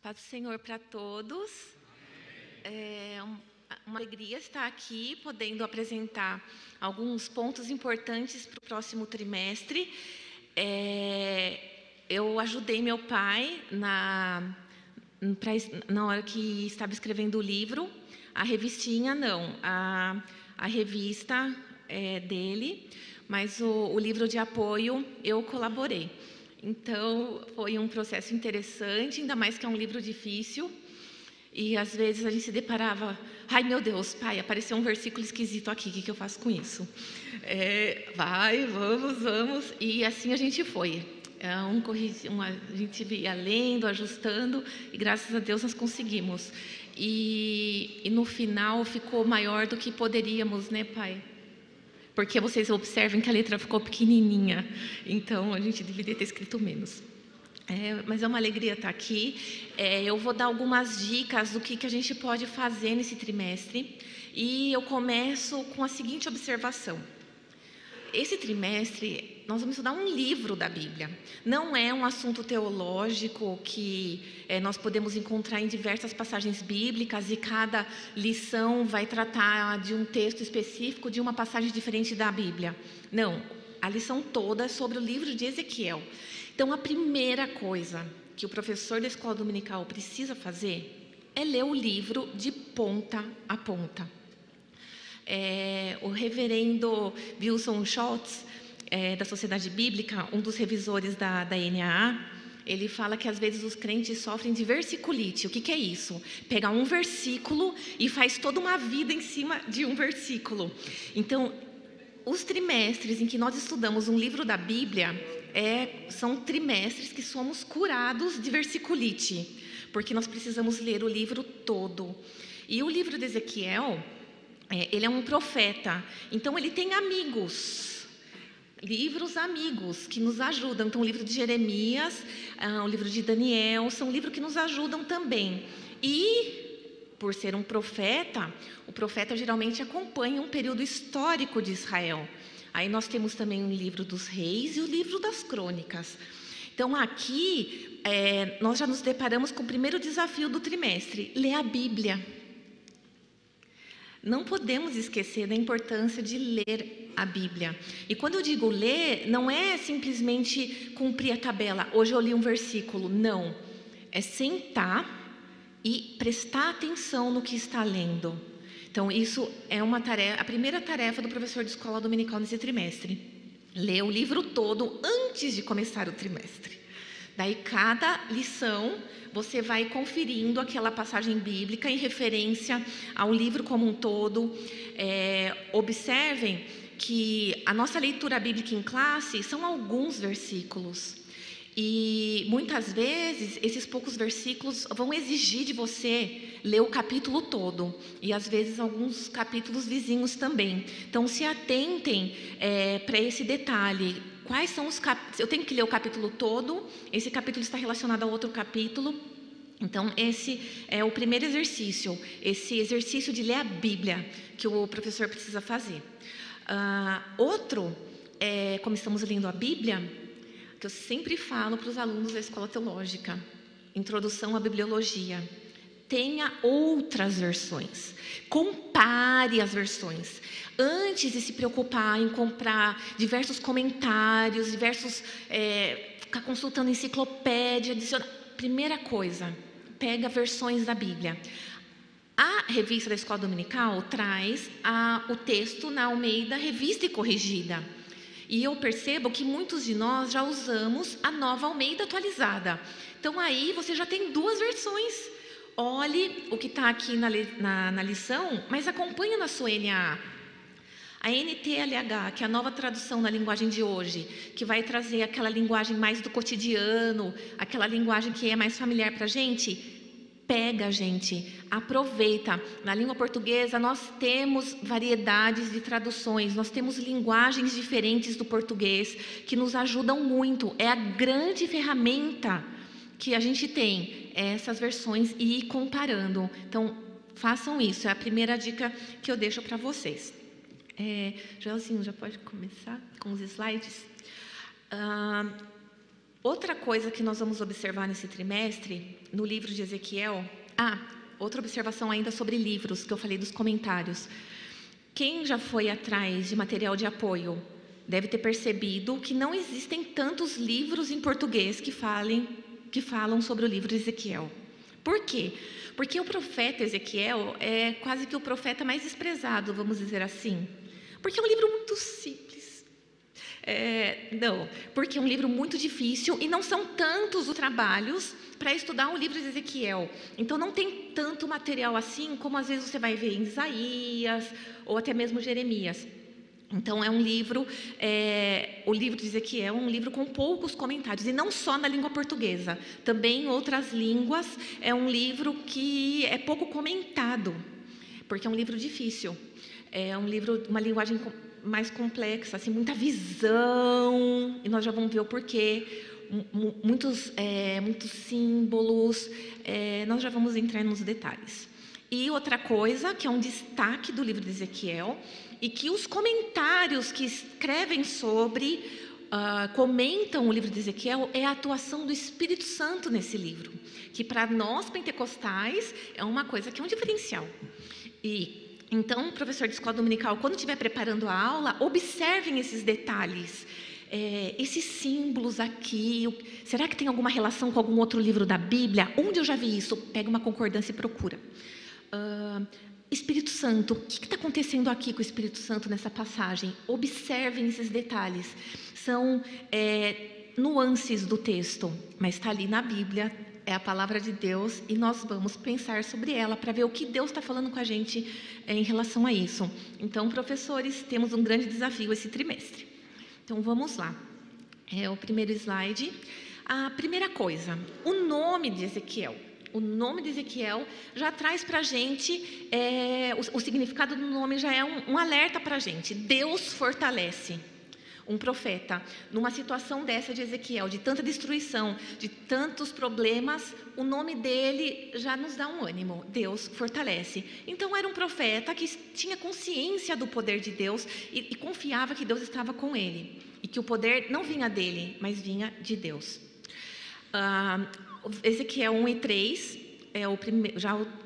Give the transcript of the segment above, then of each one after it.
Paz do Senhor para todos. É uma alegria estar aqui, podendo apresentar alguns pontos importantes para o próximo trimestre. Eu ajudei meu pai na hora que estava escrevendo o livro. A revistinha não, a revista dele, mas o livro de apoio eu colaborei. Então, foi um processo interessante, ainda mais que é um livro difícil. E, às vezes, a gente se deparava... Ai, meu Deus, pai, apareceu um versículo esquisito aqui, o que eu faço com isso? Vamos. E assim a gente foi. A gente ia lendo, ajustando, e, graças a Deus, nós conseguimos. E no final, ficou maior do que poderíamos, né, pai? Porque vocês observem que a letra ficou pequenininha, então a gente deveria ter escrito menos. Mas é uma alegria estar aqui. Eu vou dar algumas dicas do que a gente pode fazer nesse trimestre. E eu começo com a seguinte observação. Esse trimestre, nós vamos estudar um livro da Bíblia. Não é um assunto teológico que nós podemos encontrar em diversas passagens bíblicas e cada lição vai tratar de um texto específico, de uma passagem diferente da Bíblia. Não, a lição toda é sobre o livro de Ezequiel. Então, a primeira coisa que o professor da escola dominical precisa fazer é ler o livro de ponta a ponta. O reverendo Wilson Schultz, da Sociedade Bíblica, um dos revisores da NAA, ele fala que às vezes os crentes sofrem de versiculite. O que é isso? Pega um versículo e faz toda uma vida em cima de um versículo. Então, os trimestres em que nós estudamos um livro da Bíblia são trimestres que somos curados de versiculite, porque nós precisamos ler o livro todo. E o livro de Ezequiel... ele é um profeta, então ele tem amigos, livros amigos que nos ajudam. Então, o livro de Jeremias, o livro de Daniel, são livros que nos ajudam também. E, por ser um profeta, o profeta geralmente acompanha um período histórico de Israel. Aí nós temos também o livro dos reis e o livro das crônicas. Então, aqui, nós já nos deparamos com o primeiro desafio do trimestre, ler a Bíblia. Não podemos esquecer da importância de ler a Bíblia. E quando eu digo ler, não é simplesmente cumprir a tabela. Hoje eu li um versículo. Não. É sentar e prestar atenção no que está lendo. Então, isso é a primeira tarefa do professor de escola dominical nesse trimestre. Ler o livro todo antes de começar o trimestre. Daí, cada lição, você vai conferindo aquela passagem bíblica em referência ao livro como um todo. Observem que a nossa leitura bíblica em classe são alguns versículos. E, muitas vezes, esses poucos versículos vão exigir de você ler o capítulo todo. E, às vezes, alguns capítulos vizinhos também. Então, se atentem para esse detalhe. Quais são os capítulos? Eu tenho que ler o capítulo todo, esse capítulo está relacionado a outro capítulo. Então, esse é o primeiro exercício, esse exercício de ler a Bíblia, que o professor precisa fazer. Outro, como estamos lendo a Bíblia, que eu sempre falo para os alunos da escola teológica, introdução à bibliologia. Tenha outras versões, compare as versões. Antes de se preocupar em comprar diversos comentários, ficar consultando enciclopédia, primeira coisa, pega versões da Bíblia. A revista da Escola Dominical traz o texto na Almeida Revista e Corrigida. E eu percebo que muitos de nós já usamos a nova Almeida atualizada. Então, aí você já tem duas versões. Olhe o que está aqui na lição, mas acompanhe na sua NAA. A NTLH, que é a nova tradução na linguagem de hoje, que vai trazer aquela linguagem mais do cotidiano, aquela linguagem que é mais familiar para a gente, pega, gente, aproveita. Na língua portuguesa, nós temos variedades de traduções, nós temos linguagens diferentes do português que nos ajudam muito. É a grande ferramenta que a gente tem, essas versões, e ir comparando. Então, façam isso, é a primeira dica que eu deixo para vocês. Joelzinho, já pode começar com os slides? Outra coisa que nós vamos observar nesse trimestre, no livro de Ezequiel... outra observação ainda sobre livros, que eu falei dos comentários. Quem já foi atrás de material de apoio deve ter percebido que não existem tantos livros em português que falam sobre o livro de Ezequiel. Por quê? Porque o profeta Ezequiel é quase que o profeta mais desprezado, vamos dizer assim. Porque é um livro muito simples. Não, porque é um livro muito difícil e não são tantos os trabalhos para estudar o livro de Ezequiel. Então, não tem tanto material assim como às vezes você vai ver em Isaías ou até mesmo Jeremias. Então, é um livro, o livro de Ezequiel é um livro com poucos comentários, e não só na língua portuguesa, também em outras línguas é um livro que é pouco comentado, porque é um livro difícil, é um livro, uma linguagem mais complexa, assim, muita visão, e nós já vamos ver o porquê, muitos símbolos, nós já vamos entrar nos detalhes. E outra coisa, que é um destaque do livro de Ezequiel, e que os comentários que escrevem comentam o livro de Ezequiel, é a atuação do Espírito Santo nesse livro, que para nós pentecostais é uma coisa que é um diferencial. Então, professor de escola dominical, quando estiver preparando a aula, observem esses detalhes, esses símbolos aqui, será que tem alguma relação com algum outro livro da Bíblia? Onde eu já vi isso? Pega uma concordância e procura. Espírito Santo, o que está acontecendo aqui com o Espírito Santo nessa passagem? Observem esses detalhes. São nuances do texto, mas está ali na Bíblia, é a palavra de Deus, e nós vamos pensar sobre ela para ver o que Deus está falando com a gente em relação a isso. Então, professores, temos um grande desafio esse trimestre. Então, vamos lá. O primeiro slide. A primeira coisa, o nome de Ezequiel. O nome de Ezequiel já traz para a gente, o significado do nome já é um alerta para a gente. Deus fortalece um profeta. Numa situação dessa de Ezequiel, de tanta destruição, de tantos problemas, o nome dele já nos dá um ânimo. Deus fortalece. Então, era um profeta que tinha consciência do poder de Deus e confiava que Deus estava com ele. E que o poder não vinha dele, mas vinha de Deus. Ezequiel 1:3,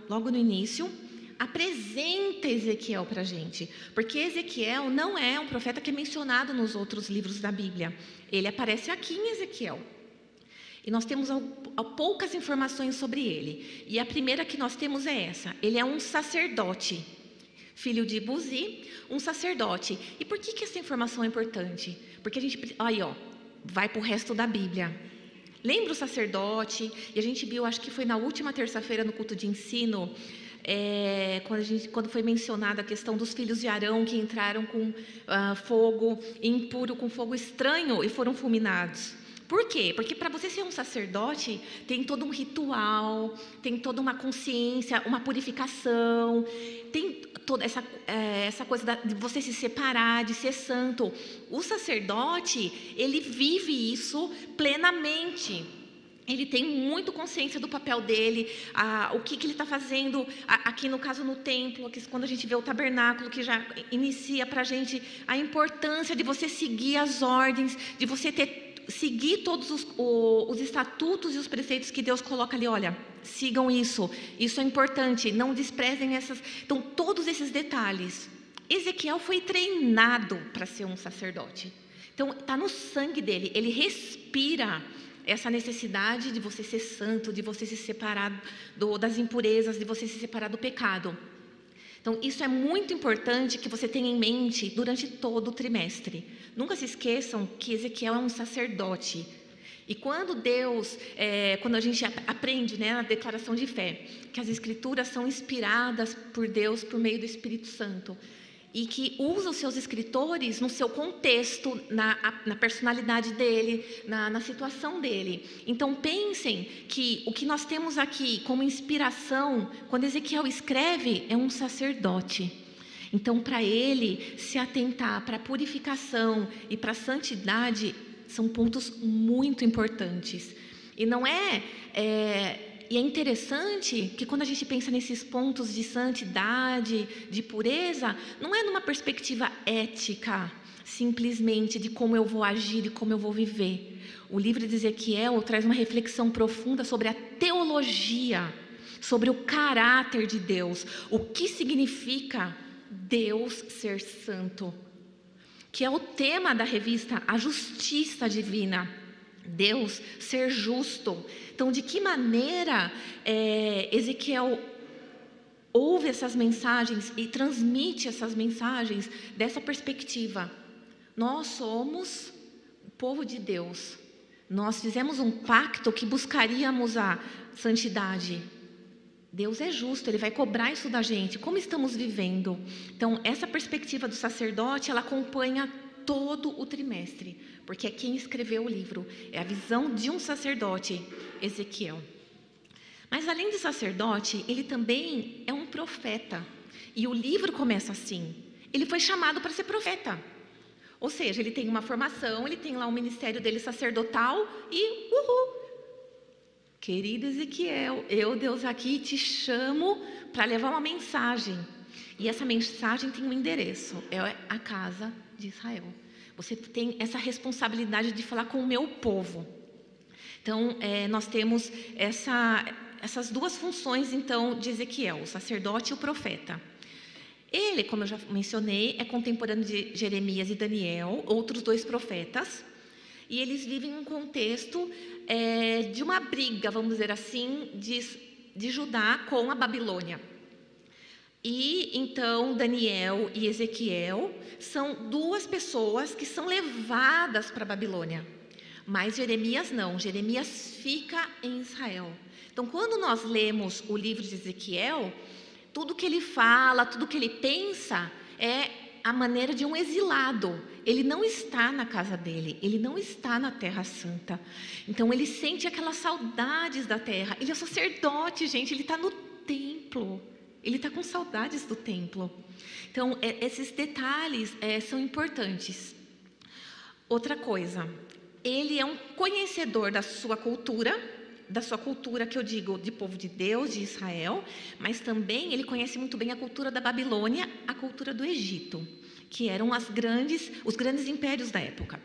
logo no início, apresenta Ezequiel para a gente, porque Ezequiel não é um profeta que é mencionado nos outros livros da Bíblia, ele aparece aqui em Ezequiel, e nós temos poucas informações sobre ele, e a primeira que nós temos é essa: ele é um sacerdote, filho de Buzi, um sacerdote. E por que essa informação é importante? Porque a gente, vai para o resto da Bíblia. Lembra o sacerdote? E a gente viu, acho que foi na última terça-feira no culto de ensino, quando foi mencionada a questão dos filhos de Arão que entraram com fogo impuro, com fogo estranho e foram fulminados. Por quê? Porque para você ser um sacerdote, tem todo um ritual, tem toda uma consciência, uma purificação, tem toda essa coisa de você se separar, de ser santo. O sacerdote, ele vive isso plenamente. Ele tem muito consciência do papel dele, o que ele está fazendo, aqui no caso no templo, quando a gente vê o tabernáculo, que já inicia para a gente a importância de você seguir as ordens, de você seguir todos os estatutos e os preceitos que Deus coloca ali. Olha, sigam isso é importante, não desprezem essas. Então, todos esses detalhes. Ezequiel foi treinado para ser um sacerdote. Então, está no sangue dele, ele respira essa necessidade de você ser santo, de você se separar das impurezas, de você se separar do pecado. Então, isso é muito importante que você tenha em mente durante todo o trimestre. Nunca se esqueçam que Ezequiel é um sacerdote. E quando quando a gente aprende, na declaração de fé, que as escrituras são inspiradas por Deus por meio do Espírito Santo, e que usa os seus escritores no seu contexto, na personalidade dele, na situação dele. Então, pensem que o que nós temos aqui como inspiração, quando Ezequiel escreve, é um sacerdote. Então, para ele se atentar para a purificação e para a santidade, são pontos muito importantes. E não E é interessante que quando a gente pensa nesses pontos de santidade, de pureza, não é numa perspectiva ética, simplesmente de como eu vou agir e como eu vou viver. O livro de Ezequiel traz uma reflexão profunda sobre a teologia, sobre o caráter de Deus, o que significa Deus ser santo, que é o tema da revista A Justiça Divina, Deus ser justo. Então, de que maneira Ezequiel ouve essas mensagens e transmite essas mensagens dessa perspectiva? Nós somos o povo de Deus, nós fizemos um pacto que buscaríamos a santidade. Deus é justo, Ele vai cobrar isso da gente. Como estamos vivendo? Então, essa perspectiva do sacerdote, ela acompanha todo o trimestre, porque é quem escreveu o livro, é a visão de um sacerdote, Ezequiel. Mas além de sacerdote, ele também é um profeta. E o livro começa assim: ele foi chamado para ser profeta. Ou seja, ele tem uma formação, ele tem lá o ministério dele sacerdotal e querido Ezequiel, eu, Deus, aqui te chamo para levar uma mensagem. E essa mensagem tem um endereço, é a casa de Israel. Você tem essa responsabilidade de falar com o meu povo. Então, nós temos essas duas funções, então, de Ezequiel, o sacerdote e o profeta. Ele, como eu já mencionei, é contemporâneo de Jeremias e Daniel, outros dois profetas. E eles vivem um contexto de uma briga, vamos dizer assim, de Judá com a Babilônia. E então Daniel e Ezequiel são duas pessoas que são levadas para a Babilônia. Mas Jeremias não, Jeremias fica em Israel. Então, quando nós lemos o livro de Ezequiel, tudo que ele fala, tudo que ele pensa é a maneira de um exilado. Ele não está na casa dele, ele não está na Terra Santa. Então ele sente aquelas saudades da terra. Ele é sacerdote, gente, ele está no templo. Ele está com saudades do templo. Então, esses detalhes são importantes. Outra coisa, ele é um conhecedor da sua cultura que eu digo, de povo de Deus, de Israel, mas também ele conhece muito bem a cultura da Babilônia, a cultura do Egito, que eram os grandes impérios da época.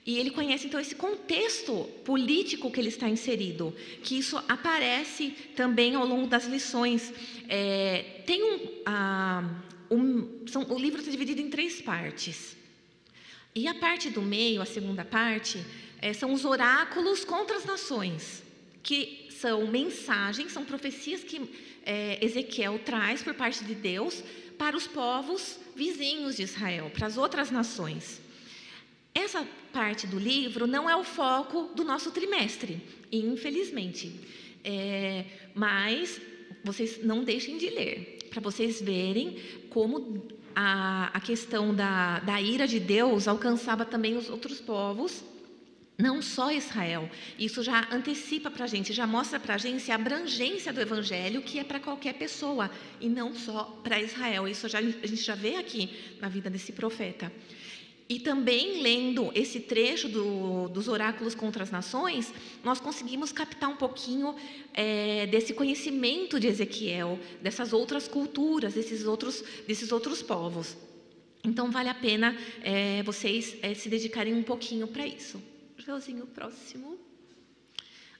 E ele conhece, então, esse contexto político que ele está inserido, que isso aparece também ao longo das lições. O livro está dividido em 3 partes. E a parte do meio, a segunda parte, são os oráculos contra as nações, que são mensagens, são profecias que Ezequiel traz por parte de Deus para os povos vizinhos de Israel, para as outras nações. Essa parte do livro não é o foco do nosso trimestre, infelizmente. Mas vocês não deixem de ler, para vocês verem como a questão da ira de Deus alcançava também os outros povos, não só Israel. Isso já antecipa para a gente, já mostra para a gente a abrangência do Evangelho, que é para qualquer pessoa, e não só para Israel. Isso a gente já vê aqui na vida desse profeta. E também, lendo esse trecho dos oráculos contra as nações, nós conseguimos captar um pouquinho desse conhecimento de Ezequiel, dessas outras culturas, desses outros povos. Então, vale a pena vocês se dedicarem um pouquinho para isso. Joãozinho, próximo.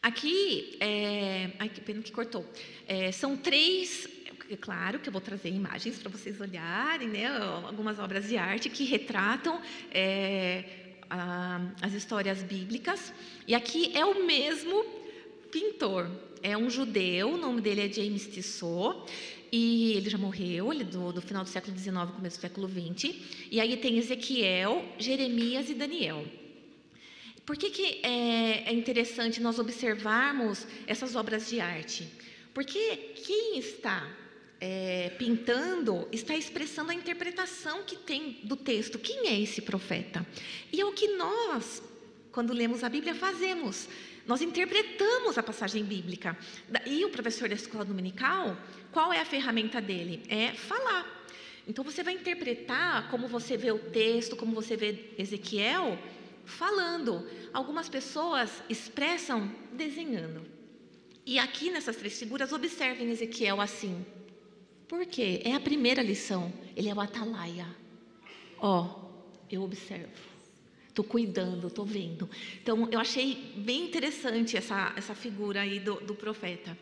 Aqui, ai, que pena que cortou. São 3... Claro que eu vou trazer imagens para vocês olharem, né? Algumas obras de arte que retratam as histórias bíblicas. E aqui é o mesmo pintor. É um judeu, o nome dele é James Tissot. E ele já morreu, ele é do final do século XIX, começo do século XX. E aí tem Ezequiel, Jeremias e Daniel. Por que é interessante nós observarmos essas obras de arte? Porque quem está pintando está expressando a interpretação que tem do texto. Quem é esse profeta? E é o que nós, quando lemos a Bíblia, fazemos. Nós interpretamos a passagem bíblica. E o professor da escola dominical, qual é a ferramenta dele? É falar. Então você vai interpretar como você vê o texto, como você vê Ezequiel falando. Algumas pessoas expressam desenhando. E aqui nessas 3 figuras, observem Ezequiel assim. Por quê? É a primeira lição. Ele é o atalaia. eu observo, estou cuidando, estou vendo. Então, eu achei bem interessante essa figura aí do profeta.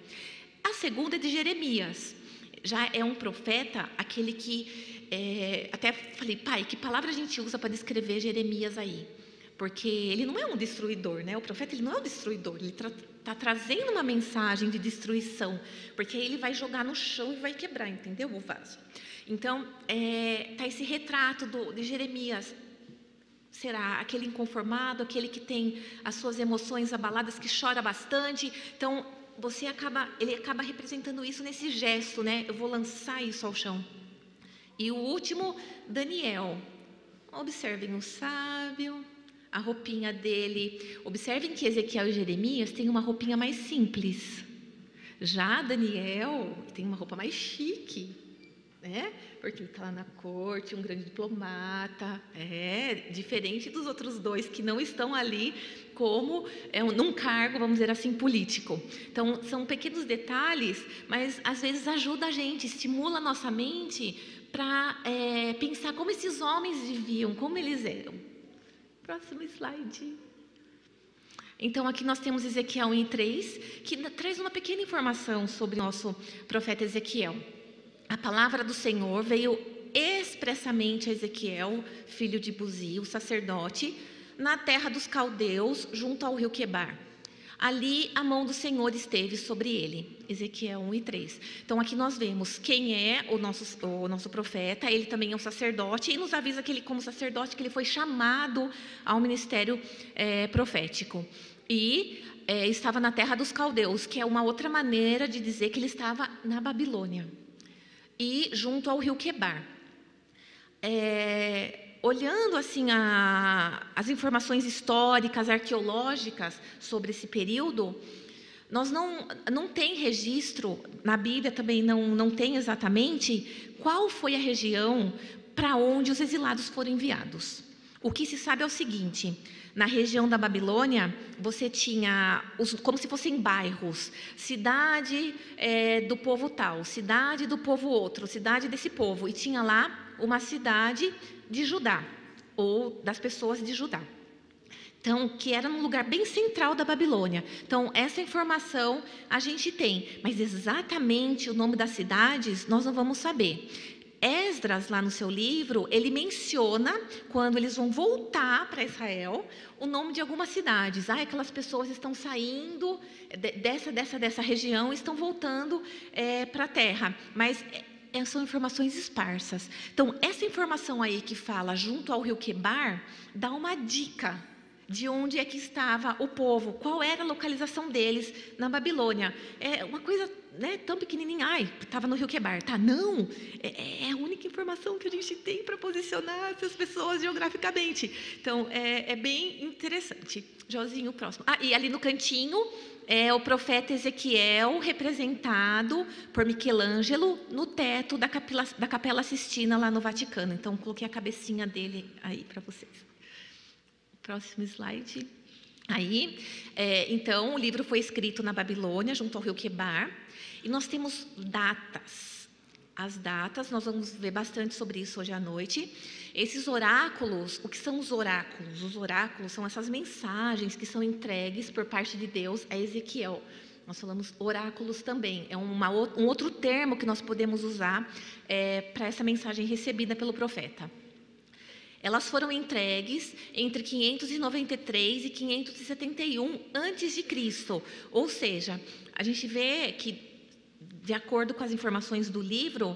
A segunda é de Jeremias. Já é um profeta, aquele que... até falei, pai, que palavra a gente usa para descrever Jeremias aí? Porque ele não é um destruidor, né? O profeta, ele não é um destruidor, ele está trazendo uma mensagem de destruição, porque aí ele vai jogar no chão e vai quebrar, entendeu, o vaso? Então, está esse retrato de Jeremias. Será aquele inconformado, aquele que tem as suas emoções abaladas, que chora bastante. Então, ele acaba representando isso nesse gesto, né? Eu vou lançar isso ao chão. E o último, Daniel. Observem o sábio, a roupinha dele. Observem que Ezequiel e Jeremias têm uma roupinha mais simples. Já Daniel tem uma roupa mais chique, né? Porque ele está lá na corte, um grande diplomata, diferente dos outros dois que não estão ali como num cargo, vamos dizer assim, político. Então, são pequenos detalhes, mas às vezes ajuda a gente, estimula a nossa mente para pensar como esses homens viviam, como eles eram. Próximo slide. Então, aqui nós temos Ezequiel 1:3, que traz uma pequena informação sobre o nosso profeta Ezequiel. A palavra do Senhor veio expressamente a Ezequiel, filho de Buzi, o sacerdote, na terra dos caldeus, junto ao rio Quebar. Ali a mão do Senhor esteve sobre ele. Ezequiel 1:3. Então aqui nós vemos quem é o nosso profeta. Ele também é um sacerdote e nos avisa que ele, como sacerdote, que ele foi chamado ao ministério profético. E estava na terra dos caldeus, que é uma outra maneira de dizer que ele estava na Babilônia. E junto ao rio Quebar. Olhando assim as informações históricas, arqueológicas sobre esse período, nós não tem registro, na Bíblia também não tem exatamente qual foi a região para onde os exilados foram enviados. O que se sabe é o seguinte: na região da Babilônia, você tinha, como se fossem bairros, cidade do povo tal, cidade do povo outro, cidade desse povo, e tinha lá uma cidade de Judá, ou das pessoas de Judá. Então, que era num lugar bem central da Babilônia. Então, essa informação a gente tem, mas exatamente o nome das cidades nós não vamos saber. Esdras, lá no seu livro, ele menciona, quando eles vão voltar para Israel, o nome de algumas cidades. Aquelas pessoas estão saindo dessa região e estão voltando para a terra. Mas são informações esparsas. Então, essa informação aí que fala junto ao rio Quebar, dá uma dica de onde é que estava o povo, qual era a localização deles na Babilônia. É uma coisa, né, tão pequenininha. Estava no rio Quebar. Tá, não, é a única informação que a gente tem para posicionar essas pessoas geograficamente. Então, é bem interessante. Josinho, próximo. E ali no cantinho é o profeta Ezequiel, representado por Michelangelo no teto da Capela Sistina, lá no Vaticano. Então, coloquei a cabecinha dele aí para vocês. Próximo slide. Então, o livro foi escrito na Babilônia, junto ao rio Quebar, e nós temos datas. As datas, nós vamos ver bastante sobre isso hoje à noite. Esses oráculos, o que são os oráculos? Os oráculos são essas mensagens que são entregues por parte de Deus a Ezequiel. Nós falamos oráculos também, é um outro termo que nós podemos usar para essa mensagem recebida pelo profeta. Elas foram entregues entre 593 e 571 a.C. Ou seja, a gente vê que, de acordo com as informações do livro,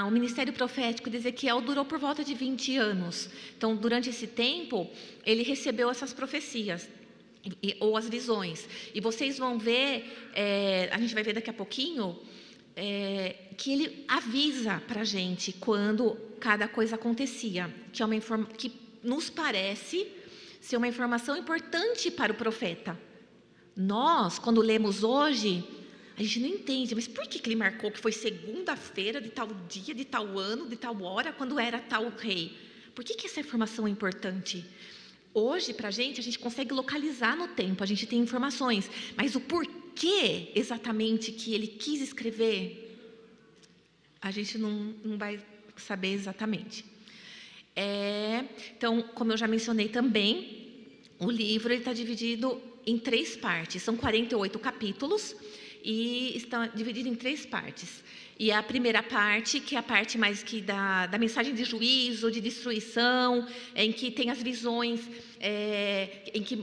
o ministério profético de Ezequiel durou por volta de 20 anos. Então, durante esse tempo, ele recebeu essas profecias, ou as visões. E vocês vão ver, a gente vai ver daqui a pouquinho, que ele avisa para a gente quando cada coisa acontecia, que nos parece ser uma informação importante para o profeta. Nós, quando lemos hoje, a gente não entende, mas por que ele marcou que foi segunda-feira de tal dia, de tal ano, de tal hora, quando era tal rei? Por que essa informação é importante? Hoje, para a gente consegue localizar no tempo, a gente tem informações, mas o porquê exatamente que ele quis escrever, a gente não vai saber exatamente. Então, como eu já mencionei também, o livro está dividido em 3 partes. São 48 capítulos e está dividido em 3 partes. E a primeira parte, que é a parte mais que da mensagem de juízo, de destruição, em que tem as visões, em que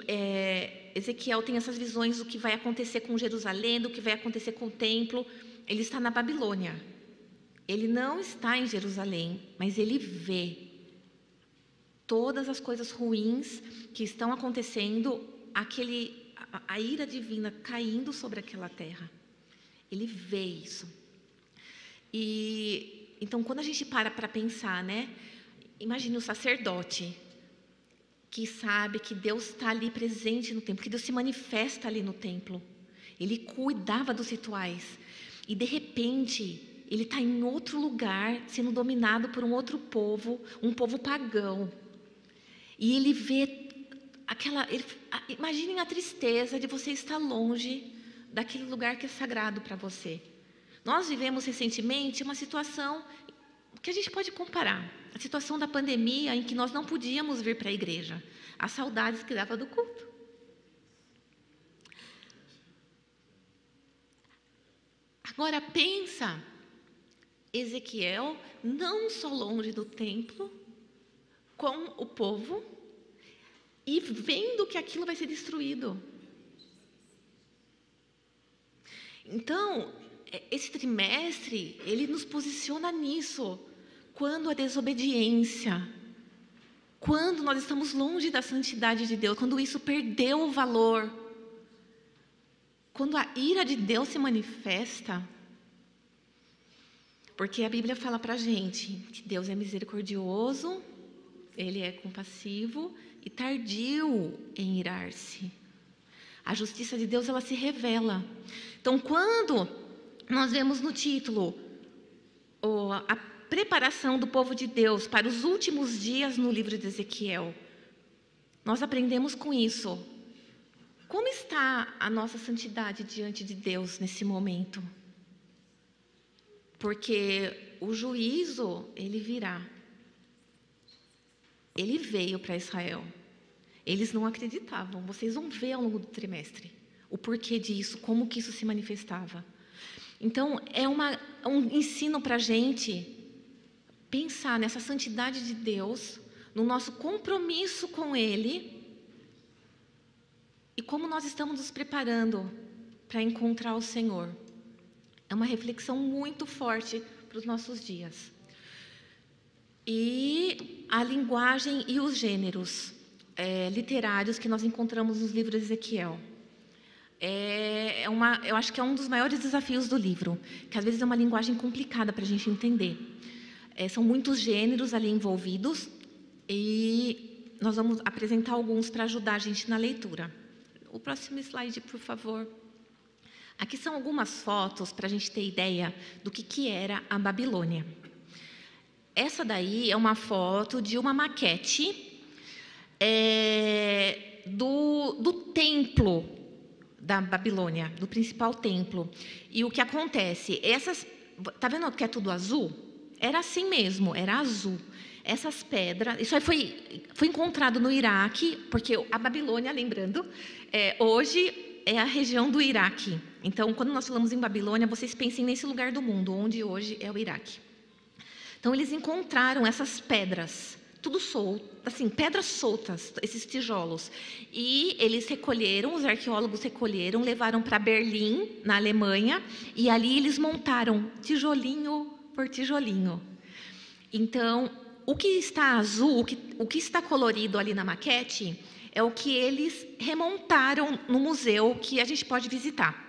Ezequiel tem essas visões do que vai acontecer com Jerusalém, do que vai acontecer com o templo. Ele está na Babilônia. Ele não está em Jerusalém, mas ele vê todas as coisas ruins que estão acontecendo, a ira divina caindo sobre aquela terra. Ele vê isso. E então, quando a gente para pensar, né? Imagine o sacerdote que sabe que Deus está ali presente no templo, que Deus se manifesta ali no templo. Ele cuidava dos rituais e de repente ele está em outro lugar, sendo dominado por um outro povo, um povo pagão. E ele vê imaginem a tristeza de você estar longe daquele lugar que é sagrado para você. Nós vivemos recentemente uma situação que a gente pode comparar. A situação da pandemia, em que nós não podíamos vir para a igreja. As saudades que dava do culto. Agora pensa, Ezequiel não só longe do templo, com o povo, e vendo que aquilo vai ser destruído. Então, esse trimestre, ele nos posiciona nisso. Quando a desobediência, quando nós estamos longe da santidade de Deus, quando isso perdeu o valor, quando a ira de Deus se manifesta, porque a Bíblia fala para a gente que Deus é misericordioso, Ele é compassivo e tardio em irar-se. A justiça de Deus, ela se revela. Então, quando nós vemos no título a preparação do povo de Deus para os últimos dias no livro de Ezequiel, nós aprendemos com isso. Como está a nossa santidade diante de Deus nesse momento? Porque o juízo, ele virá. Ele veio para Israel. Eles não acreditavam. Vocês vão ver ao longo do trimestre o porquê disso, como que isso se manifestava. Então, é um ensino para a gente pensar nessa santidade de Deus, no nosso compromisso com Ele e como nós estamos nos preparando para encontrar o Senhor. É uma reflexão muito forte para os nossos dias. E a linguagem e os gêneros literários que nós encontramos nos livros de Ezequiel. Eu acho que é um dos maiores desafios do livro, que às vezes é uma linguagem complicada para a gente entender. São muitos gêneros ali envolvidos e nós vamos apresentar alguns para ajudar a gente na leitura. O próximo slide, por favor. Aqui são algumas fotos para a gente ter ideia do que era a Babilônia. Essa daí é uma foto de uma maquete do templo da Babilônia, do principal templo. E o que acontece? Tá vendo que é tudo azul? Era assim mesmo, era azul. Essas pedras, isso aí foi encontrado no Iraque, porque a Babilônia, lembrando, hoje é a região do Iraque. Então, quando nós falamos em Babilônia, vocês pensem nesse lugar do mundo, onde hoje é o Iraque. Então, eles encontraram essas pedras, tudo solto, assim, pedras soltas, esses tijolos. E eles recolheram, os arqueólogos recolheram, levaram para Berlim, na Alemanha, e ali eles montaram tijolinho por tijolinho. Então, o que está azul, o que está colorido ali na maquete, é o que eles remontaram no museu que a gente pode visitar.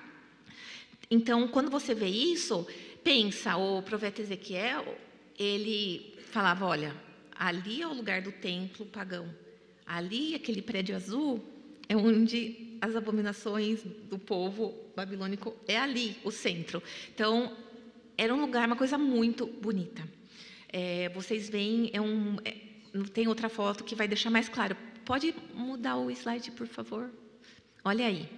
Então, quando você vê isso, pensa, o profeta Ezequiel, ele falava, olha, ali é o lugar do templo pagão. Ali, aquele prédio azul, é onde as abominações do povo babilônico, é ali, o centro. Então, era um lugar, uma coisa muito bonita. Vocês veem, tem outra foto que vai deixar mais claro. Pode mudar o slide, por favor? Olha aí.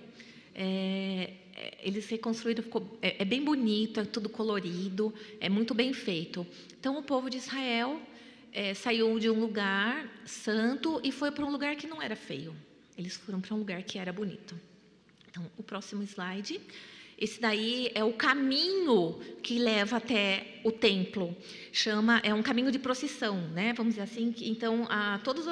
Eles reconstruíram, é bem bonito, é tudo colorido, é muito bem feito. Então, o povo de Israel saiu de um lugar santo e foi para um lugar que não era feio. Eles foram para um lugar que era bonito. Então, o próximo slide. Esse daí é o caminho que leva até o templo. É um caminho de procissão, né? Vamos dizer assim. Então, todas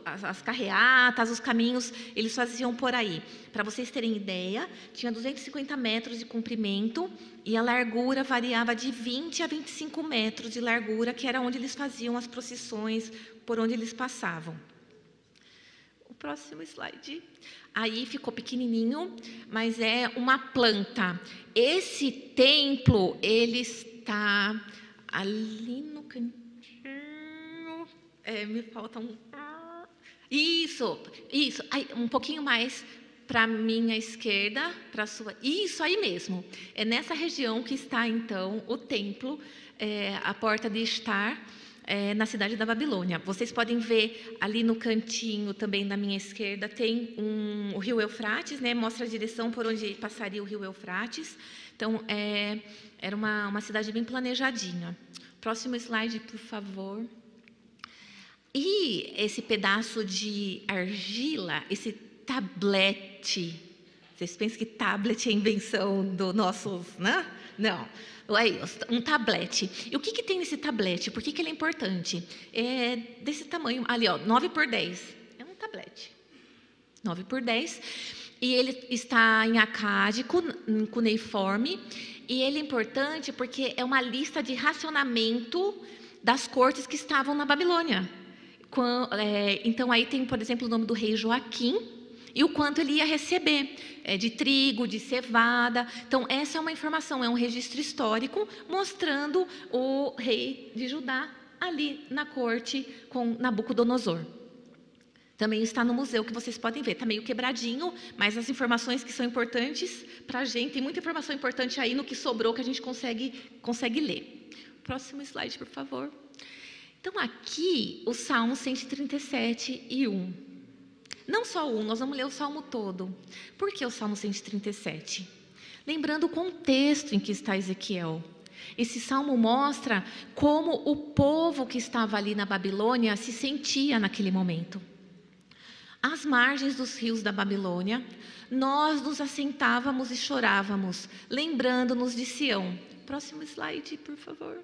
as carreatas, os caminhos, eles faziam por aí. Para vocês terem ideia, tinha 250 metros de comprimento e a largura variava de 20 a 25 metros de largura, que era onde eles faziam as procissões, por onde eles passavam. O próximo slide. Aí ficou pequenininho, mas é uma planta. Esse templo, ele está ali no cantinho. Me falta um... Isso. Aí, um pouquinho mais para a minha esquerda, para a sua... Isso aí mesmo. É nessa região que está, então, o templo, a porta de estar... na cidade da Babilônia. Vocês podem ver ali no cantinho também na minha esquerda tem o rio Eufrates, né? Mostra a direção por onde passaria o rio Eufrates. Então, era uma cidade bem planejadinha. Próximo slide, por favor. E esse pedaço de argila, esse tablete, vocês pensam que tablet é invenção do nossos, né? Não. Aí, um tablete. E o que tem nesse tablete? Por que ele é importante? É desse tamanho, ali, ó, 9 por 10. É um tablete. 9 por 10. E ele está em acádico, em cuneiforme. E ele é importante porque é uma lista de racionamento das cortes que estavam na Babilônia. Então, aí tem, por exemplo, o nome do rei Joaquim, e o quanto ele ia receber de trigo, de cevada. Então, essa é uma informação, é um registro histórico mostrando o rei de Judá ali na corte com Nabucodonosor. Também está no museu, que vocês podem ver. Está meio quebradinho, mas as informações que são importantes para a gente, tem muita informação importante aí no que sobrou que a gente consegue ler. Próximo slide, por favor. Então, aqui, o Salmo 137 e 1. Não só um, nós vamos ler o Salmo todo. Por que o Salmo 137? Lembrando o contexto em que está Ezequiel. Esse Salmo mostra como o povo que estava ali na Babilônia se sentia naquele momento. Às margens dos rios da Babilônia, nós nos assentávamos e chorávamos, lembrando-nos de Sião. Próximo slide, por favor.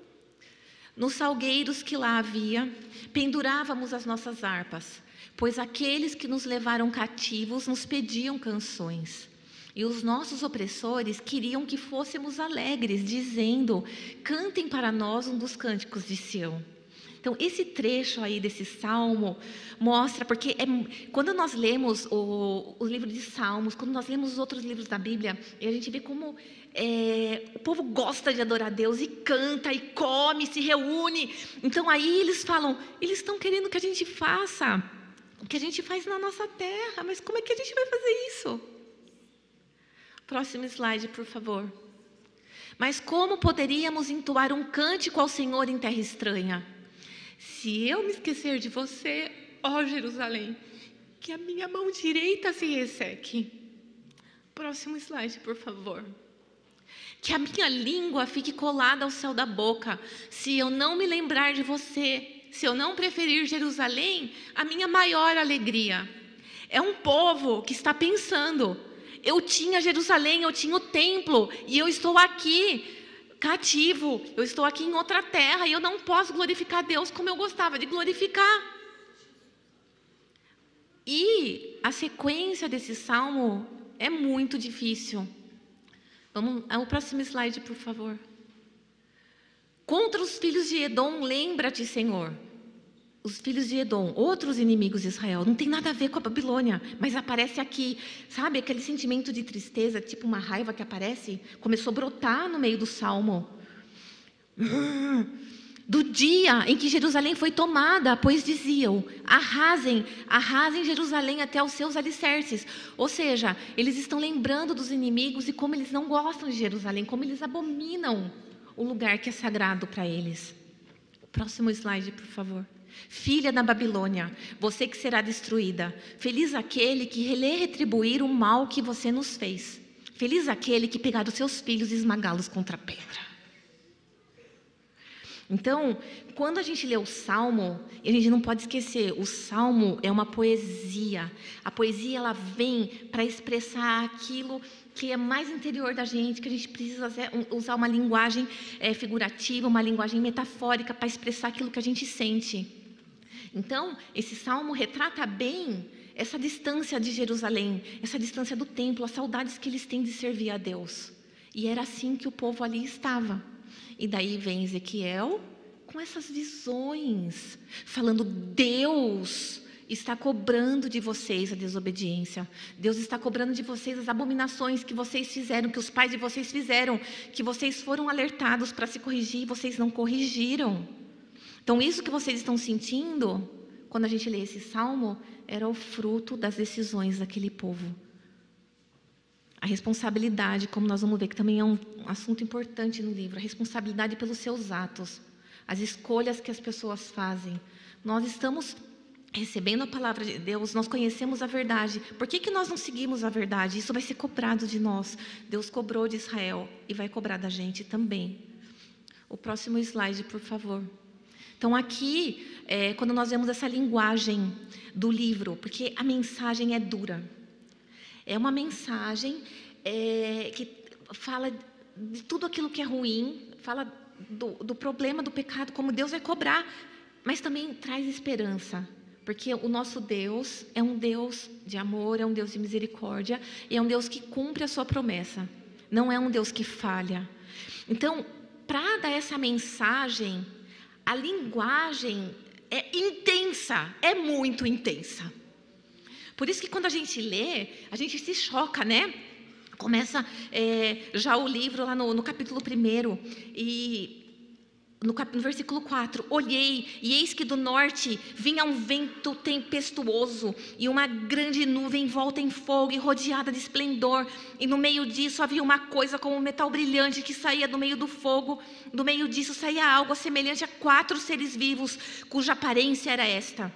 Nos salgueiros que lá havia, pendurávamos as nossas harpas, pois aqueles que nos levaram cativos nos pediam canções. E os nossos opressores queriam que fôssemos alegres, dizendo: cantem para nós um dos cânticos de Sião. Então, esse trecho aí desse salmo mostra, porque quando nós lemos o livro de Salmos, quando nós lemos os outros livros da Bíblia, a gente vê como o povo gosta de adorar a Deus e canta, e come, se reúne. Então, aí eles falam, eles estão querendo que a gente faça o que a gente faz na nossa terra, mas como é que a gente vai fazer isso? Próximo slide, por favor. Mas como poderíamos entoar um cântico ao Senhor em terra estranha? Se eu me esquecer de você, ó Jerusalém, que a minha mão direita se resseque. Próximo slide, por favor. Que a minha língua fique colada ao céu da boca, se eu não me lembrar de você. Se eu não preferir Jerusalém, a minha maior alegria. É um povo que está pensando, eu tinha Jerusalém, eu tinha o templo, e eu estou aqui, cativo, eu estou aqui em outra terra, e eu não posso glorificar Deus como eu gostava de glorificar. E a sequência desse salmo é muito difícil. Vamos ao próximo slide, por favor. Contra os filhos de Edom, lembra-te, Senhor. Os filhos de Edom, outros inimigos de Israel, não tem nada a ver com a Babilônia, mas aparece aqui, sabe, aquele sentimento de tristeza, tipo uma raiva que aparece, começou a brotar no meio do salmo. Do dia em que Jerusalém foi tomada, pois diziam, arrasem Jerusalém até os seus alicerces. Ou seja, eles estão lembrando dos inimigos e como eles não gostam de Jerusalém, como eles abominam o lugar que é sagrado para eles. Próximo slide, por favor. Filha da Babilônia, você que será destruída. Feliz aquele que lhe retribuir o mal que você nos fez. Feliz aquele que pegar os seus filhos e esmagá-los contra a pedra. Então, quando a gente lê o Salmo, a gente não pode esquecer, o Salmo é uma poesia. A poesia, ela vem para expressar aquilo que é mais interior da gente, que a gente precisa usar uma linguagem figurativa, uma linguagem metafórica para expressar aquilo que a gente sente. Então, esse Salmo retrata bem essa distância de Jerusalém, essa distância do templo, as saudades que eles têm de servir a Deus. E era assim que o povo ali estava. E daí vem Ezequiel com essas visões, falando: Deus está cobrando de vocês a desobediência. Deus está cobrando de vocês as abominações que vocês fizeram, que os pais de vocês fizeram, que vocês foram alertados para se corrigir e vocês não corrigiram. Então, isso que vocês estão sentindo, quando a gente lê esse salmo, era o fruto das decisões daquele povo. A responsabilidade, como nós vamos ver, que também é um assunto importante no livro, a responsabilidade pelos seus atos, as escolhas que as pessoas fazem. Nós estamos recebendo a palavra de Deus, nós conhecemos a verdade. Por que nós não seguimos a verdade? Isso vai ser cobrado de nós. Deus cobrou de Israel e vai cobrar da gente também. O próximo slide, por favor. Então, aqui, quando nós vemos essa linguagem do livro, porque a mensagem é dura. É uma mensagem que fala de tudo aquilo que é ruim, fala do problema do pecado, como Deus vai cobrar, mas também traz esperança, porque o nosso Deus é um Deus de amor, é um Deus de misericórdia, e é um Deus que cumpre a sua promessa, não é um Deus que falha. Então, para dar essa mensagem, a linguagem é intensa, é muito intensa. Por isso que quando a gente lê, a gente se choca, né? Começa já o livro lá no capítulo 1, e no versículo 4, olhei, e eis que do norte vinha um vento tempestuoso, e uma grande nuvem envolta em fogo e rodeada de esplendor, e no meio disso havia uma coisa como um metal brilhante que saía do meio do fogo, do meio disso saía algo semelhante a 4 seres vivos, cuja aparência era esta.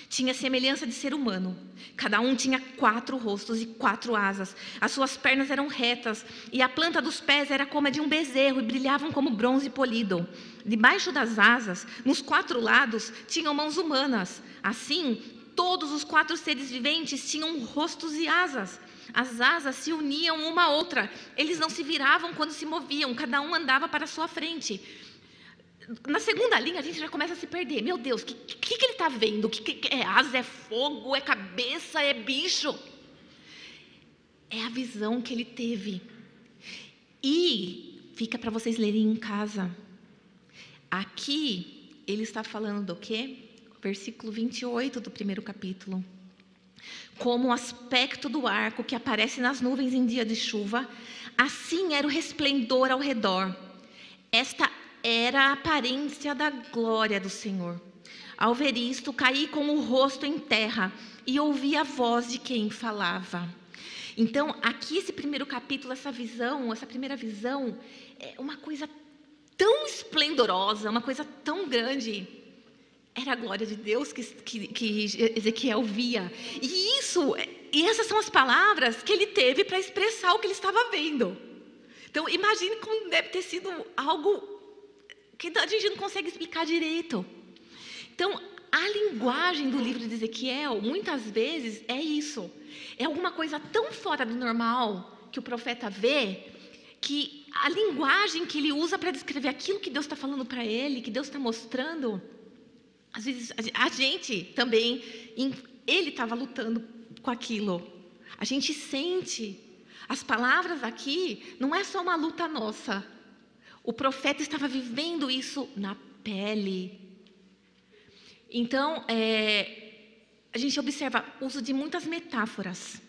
Tinha semelhança de ser humano. Cada um tinha 4 rostos e 4 asas. As suas pernas eram retas, e a planta dos pés era como a de um bezerro, e brilhavam como bronze polido. Debaixo das asas, nos 4 lados, tinham mãos humanas. Assim, todos os 4 seres viventes tinham rostos e asas. As asas se uniam uma à outra. Eles não se viravam quando se moviam, cada um andava para a sua frente. Na segunda linha, a gente já começa a se perder. Meu Deus, o que ele está vendo? Que é asa, é fogo, é cabeça, é bicho? É a visão que ele teve. E fica para vocês lerem em casa. Aqui, ele está falando do quê? Versículo 28 do 1º capítulo. Como o aspecto do arco que aparece nas nuvens em dia de chuva, assim era o resplendor ao redor. Esta era a aparência da glória do Senhor. Ao ver isto, caí com o rosto em terra e ouvi a voz de quem falava. Então, aqui esse 1º capítulo, essa primeira visão, é uma coisa tão esplendorosa, uma coisa tão grande. Era a glória de Deus que Ezequiel via. E essas são as palavras que ele teve para expressar o que ele estava vendo. Então, imagine como deve ter sido algo que a gente não consegue explicar direito. Então, a linguagem do livro de Ezequiel, muitas vezes, é isso. É alguma coisa tão fora do normal que o profeta vê, que a linguagem que ele usa para descrever aquilo que Deus está falando para ele, que Deus está mostrando, às vezes a gente também, ele estava lutando com aquilo. A gente sente. As palavras aqui não é só uma luta nossa. O profeta estava vivendo isso na pele. Então, a gente observa o uso de muitas metáforas.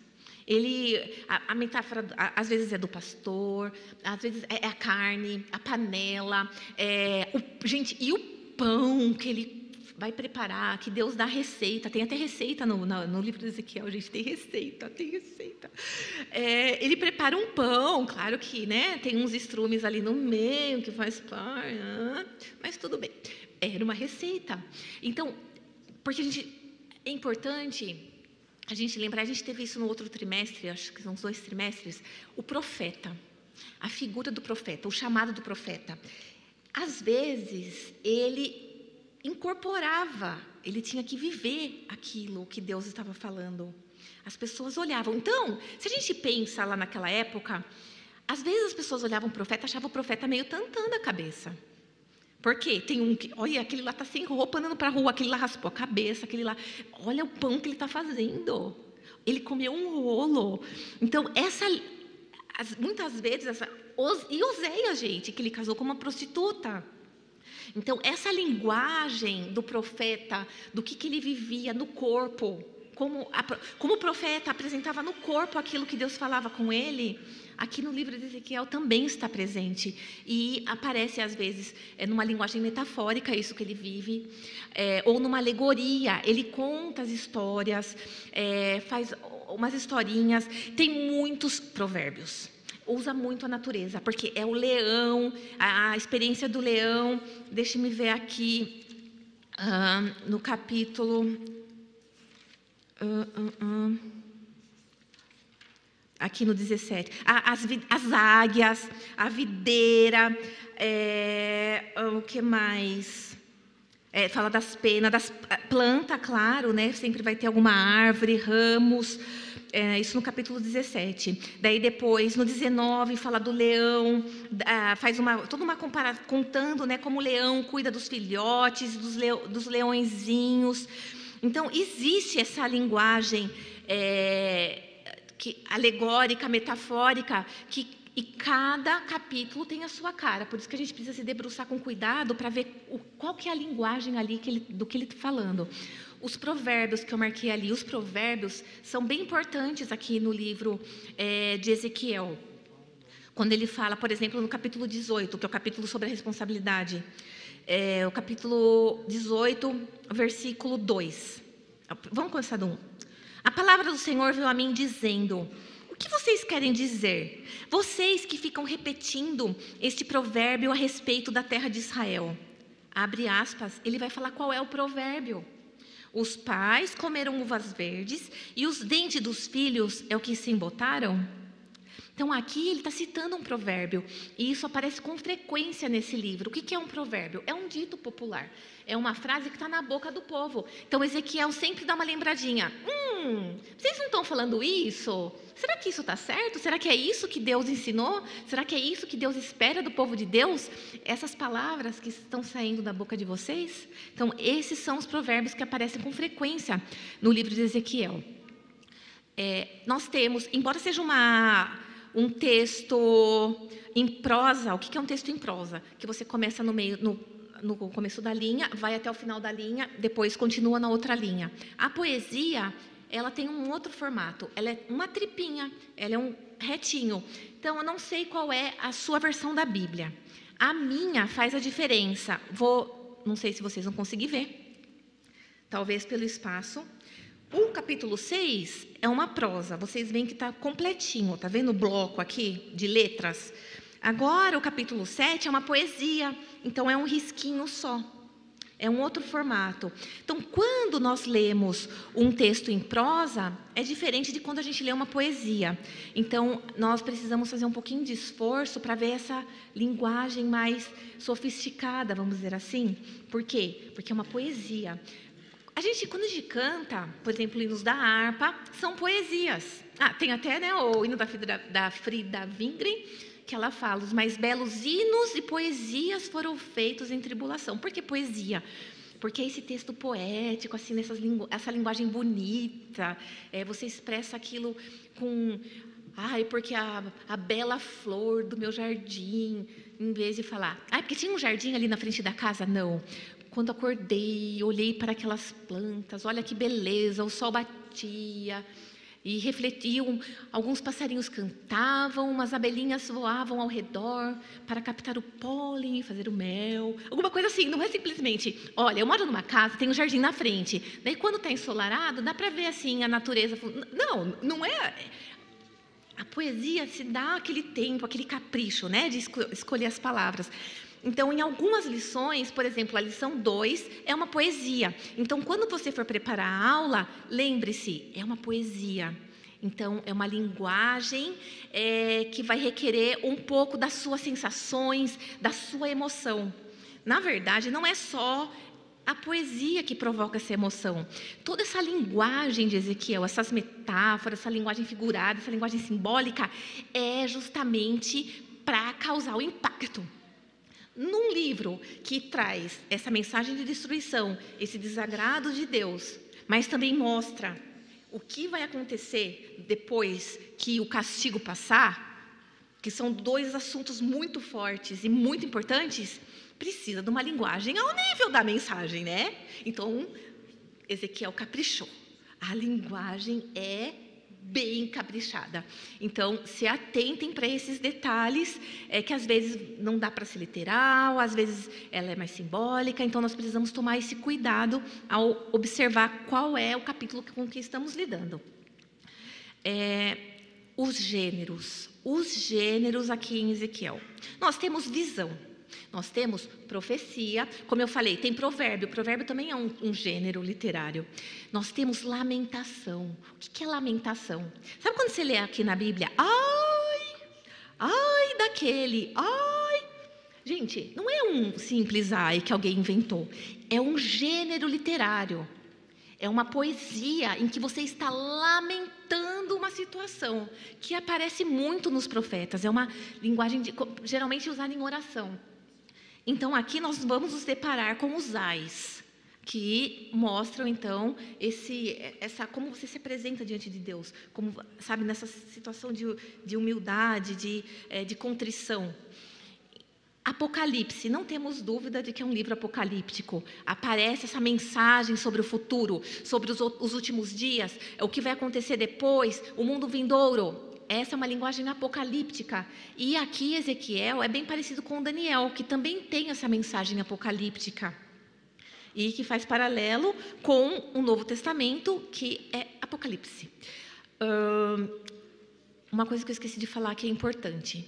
A metáfora, às vezes, é do pastor, às vezes é a carne, a panela, e o pão que ele vai preparar, que Deus dá receita. Tem até receita no livro de Ezequiel, gente, tem receita. Ele prepara um pão, claro que, né, tem uns estrumes ali no meio, que faz parte, mas tudo bem. Era uma receita. Então, porque é importante a gente lembrar, a gente teve isso no outro trimestre, acho que são uns 2 trimestres, o profeta, a figura do profeta, o chamado do profeta. às vezes, ele incorporava, ele tinha que viver aquilo que Deus estava falando. As pessoas olhavam. Então, se a gente pensa lá naquela época, às vezes as pessoas olhavam o profeta, achavam o profeta meio tantã da cabeça. Por quê? Tem um que, olha, aquele lá está sem roupa andando para a rua, aquele lá raspou a cabeça, aquele lá, olha o pão que ele está fazendo. Ele comeu um rolo. Então, muitas vezes, e Oséias, gente, que ele casou com uma prostituta. Então, essa linguagem do profeta, do que ele vivia no corpo, como o profeta apresentava no corpo aquilo que Deus falava com ele, aqui no livro de Ezequiel também está presente. E aparece, às vezes, numa linguagem metafórica, isso que ele vive, ou numa alegoria. Ele conta as histórias, faz umas historinhas. Tem muitos provérbios. Usa muito a natureza, porque é o leão, a experiência do leão. Deixe-me ver aqui, no capítulo... Aqui no 17, as águias, a videira, o que mais? Fala das penas, das plantas, claro, né? Sempre vai ter alguma árvore, ramos, isso no capítulo 17. Daí depois, no 19, fala do leão, faz toda uma comparação, contando, né, como o leão cuida dos filhotes, dos leõezinhos. Então, existe essa linguagem alegórica, metafórica, e cada capítulo tem a sua cara. Por isso que a gente precisa se debruçar com cuidado para ver qual que é a linguagem ali do que ele está falando. Os provérbios que eu marquei ali, os provérbios são bem importantes aqui no livro de Ezequiel. Quando ele fala, por exemplo, no capítulo 18, que é o capítulo sobre a responsabilidade, o capítulo 18, versículo 2. Vamos começar do 1. A palavra do Senhor veio a mim dizendo: o que vocês querem dizer? Vocês que ficam repetindo este provérbio a respeito da terra de Israel. Abre aspas, ele vai falar qual é o provérbio. Os pais comeram uvas verdes e os dentes dos filhos é o que se embotaram? Então, aqui ele está citando um provérbio, e isso aparece com frequência nesse livro. O que é um provérbio? É um dito popular, é uma frase que está na boca do povo. Então, Ezequiel sempre dá uma lembradinha. Vocês não estão falando isso? Será que isso está certo? Será que é isso que Deus ensinou? Será que é isso que Deus espera do povo de Deus? Essas palavras que estão saindo da boca de vocês? Então, esses são os provérbios que aparecem com frequência no livro de Ezequiel. Nós temos, embora seja um texto em prosa. O que é um texto em prosa? Que você começa no começo da linha, vai até o final da linha, depois continua na outra linha. A poesia, ela tem um outro formato. Ela é uma tripinha, ela é um retinho. Então, eu não sei qual é a sua versão da Bíblia. A minha faz a diferença. Não sei se vocês vão conseguir ver. Talvez pelo espaço. O capítulo 6 é uma prosa, vocês veem que está completinho, está vendo o bloco aqui de letras? Agora, o capítulo 7 é uma poesia, então é um risquinho só, é um outro formato. Então, quando nós lemos um texto em prosa, é diferente de quando a gente lê uma poesia. Então, nós precisamos fazer um pouquinho de esforço para ver essa linguagem mais sofisticada, vamos dizer assim. Por quê? Porque é uma poesia. Quando a gente canta, por exemplo, hinos da harpa, são poesias. Tem até, né, o hino da Frida Wingren, que ela fala: os mais belos hinos e poesias foram feitos em tribulação. Por que poesia? Porque é esse texto poético, assim, essa linguagem bonita, você expressa aquilo com... porque a bela flor do meu jardim, em vez de falar... porque tinha um jardim ali na frente da casa? Não. Quando acordei, olhei para aquelas plantas, olha que beleza, o sol batia e refletiam, alguns passarinhos cantavam, umas abelhinhas voavam ao redor para captar o pólen e fazer o mel, alguma coisa assim. Não é simplesmente, olha, eu moro numa casa, tem um jardim na frente, daí quando está ensolarado, dá para ver assim a natureza. Não é... A poesia se dá aquele tempo, aquele capricho, né, de escolher as palavras. Então, em algumas lições, por exemplo, a lição 2 é uma poesia. Então, quando você for preparar a aula, lembre-se, é uma poesia. Então, é uma linguagem que vai requerer um pouco das suas sensações, da sua emoção. na verdade, não é só a poesia que provoca essa emoção. Toda essa linguagem de Ezequiel, essas metáforas, essa linguagem figurada, essa linguagem simbólica, é justamente para causar o impacto. Num livro que traz essa mensagem de destruição, esse desagrado de Deus, mas também mostra o que vai acontecer depois que o castigo passar, que são dois assuntos muito fortes e muito importantes, precisa de uma linguagem ao nível da mensagem, né? Então, Ezequiel caprichou. A linguagem é bem caprichada. Então, se atentem para esses detalhes, que às vezes não dá para ser literal, às vezes ela é mais simbólica, então nós precisamos tomar esse cuidado ao observar qual é o capítulo com que estamos lidando. Os gêneros aqui em Ezequiel. Nós temos visão. Nós temos profecia, como eu falei, tem provérbio. Provérbio também é um gênero literário. Nós temos lamentação. O que é lamentação? Sabe quando você lê aqui na Bíblia? Ai daquele, ai. Gente, não é um simples ai que alguém inventou. É um gênero literário. É uma poesia em que você está lamentando uma situação, que aparece muito nos profetas. É uma linguagem geralmente usada em oração. Então, aqui nós vamos nos deparar com os ais, que mostram, então, como você se apresenta diante de Deus, como, sabe, nessa situação de humildade, de contrição. Apocalipse, não temos dúvida de que é um livro apocalíptico. Aparece essa mensagem sobre o futuro, sobre os últimos dias, o que vai acontecer depois, o mundo vindouro. Essa é uma linguagem apocalíptica. E aqui Ezequiel é bem parecido com Daniel, que também tem essa mensagem apocalíptica. E que faz paralelo com o Novo Testamento, que é Apocalipse. Uma coisa que eu esqueci de falar que é importante.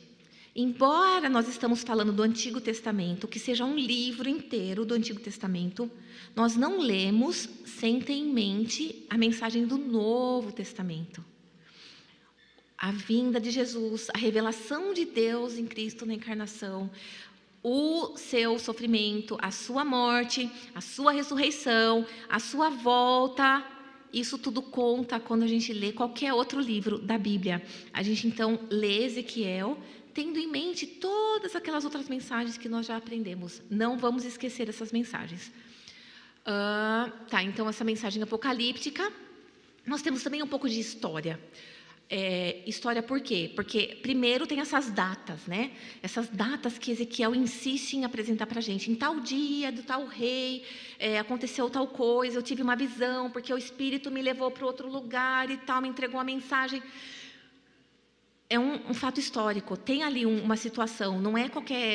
Embora nós estamos falando do Antigo Testamento, que seja um livro inteiro do Antigo Testamento, nós não lemos sem ter em mente a mensagem do Novo Testamento. A vinda de Jesus, a revelação de Deus em Cristo na encarnação, o seu sofrimento, a sua morte, a sua ressurreição, a sua volta, isso tudo conta quando a gente lê qualquer outro livro da Bíblia. A gente então lê Ezequiel, tendo em mente todas aquelas outras mensagens que nós já aprendemos. Não vamos esquecer essas mensagens. Então essa mensagem apocalíptica. Nós temos também um pouco de história. História por quê? Porque primeiro tem essas datas, né? Essas datas que Ezequiel insiste em apresentar para a gente. Em tal dia, do tal rei, aconteceu tal coisa, eu tive uma visão, porque o Espírito me levou para outro lugar e tal, me entregou a mensagem. É um fato histórico, tem ali uma situação, não é